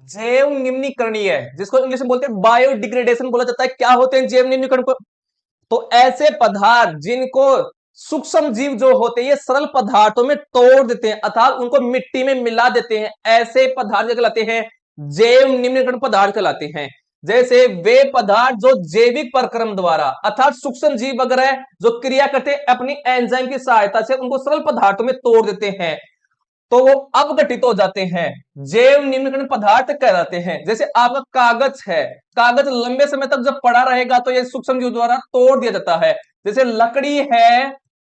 जैव निम्नीकरणीय, जिसको इंग्लिश में बोलते हैं बायोडिग्रेडेशन बोला जाता है। क्या होते हैं जैव निम्नीकरण को? तो ऐसे पदार्थ जिनको सूक्ष्म जीव जो होते हैं ये सरल पदार्थों में तोड़ देते हैं अर्थात उनको मिट्टी में मिला देते हैं, ऐसे पदार्थ कहलाते हैं जैव निम्नीकरण पदार्थ कहलाते हैं। जैसे वे पदार्थ जो जैविक प्रक्रम द्वारा अर्थात सूक्ष्म जीव वगैरह जो क्रिया करते हैं अपनी एंजाइम की सहायता से उनको सरल पदार्थों में तोड़ देते हैं तो वो अपघटित हो जाते हैं, जैव निम्नीकरण पदार्थ कहलाते हैं। जैसे आपका कागज है, कागज लंबे समय तक जब पड़ा रहेगा तो ये सूक्ष्म जीव द्वारा तोड़ दिया जाता है। जैसे लकड़ी है,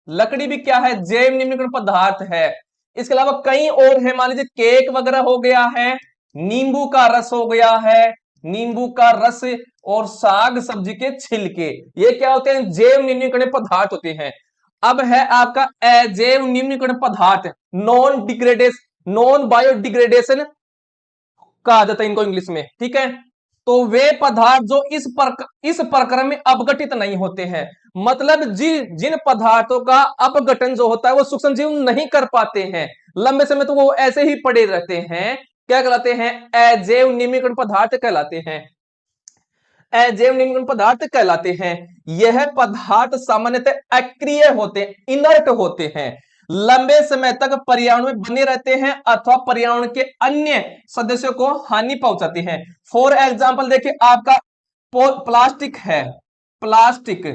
लकड़ी भी क्या है, जैव निम्नीकरण पदार्थ है। इसके अलावा कई और है, मान लीजिए केक वगैरह हो गया है, नींबू का रस हो गया है, नींबू का रस और साग सब्जी के छिलके, ये क्या होते हैं, जैव निम्नीकरण पदार्थ होते हैं। अब है आपका अजैव निम्नीकरण पदार्थ, नॉन बायोडिग्रेडेशन कहा जाता है इनको इंग्लिश में, ठीक है। तो वे पदार्थ जो इस प्रक्रम में अपघटित नहीं होते हैं, मतलब जिन पदार्थों का अपघटन जो होता है वो सूक्ष्म जीव नहीं कर पाते हैं, लंबे समय तो वो ऐसे ही पड़े रहते हैं, क्या कहलाते हैं, अजैव निम्नीकरण पदार्थ कहलाते हैं, अजैव निम्नीकरण पदार्थ कहलाते हैं। यह पदार्थ सामान्यतः अक्रिय होते हैं, इनर्ट होते हैं, लंबे समय तक पर्यावरण में बने रहते हैं अथवा पर्यावरण के अन्य सदस्यों को हानि पहुंचाते हैं। फॉर एग्जाम्पल देखिए आपका प्लास्टिक है, प्लास्टिक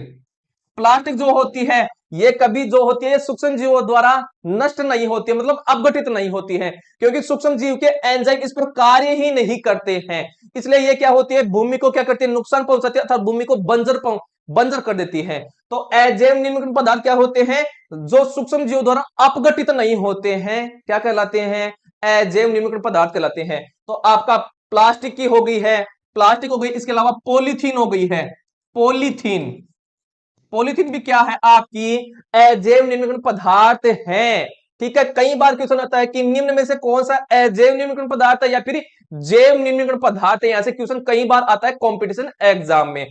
प्लास्टिक जो होती है ये कभी जो होती है सूक्ष्म जीवों द्वारा नष्ट नहीं होती है, मतलब अपघटित नहीं होती है, क्योंकि सूक्ष्म जीव के एंजाइम इस पर कार्य ही नहीं करते हैं। इसलिए ये क्या होती है, भूमि को क्या करती है, नुकसान पहुंचाती है अर्थात भूमि को बंजर कर देती है। तो अजैव निम्नीकरण पदार्थ क्या होते हैं, जो सूक्ष्म जीव द्वारा अपघटित नहीं होते हैं, क्या कहलाते हैं, अजैव निम्नीकरण पदार्थ कहलाते हैं। तो आपका प्लास्टिक की हो गई है, प्लास्टिक हो गई, इसके अलावा पॉलीथीन हो गई है, पॉलीथीन, पॉलीथीन भी क्या है आपकी अजैव निम्नीकरण पदार्थ है, ठीक है। कई बार क्वेश्चन आता है कि निम्न में से कौन सा अजैव निम्नीकरण पदार्थ है या फिर जैव निम्नीकरण पदार्थ है, यहां से क्वेश्चन कई बार आता है कंपटीशन एग्जाम में।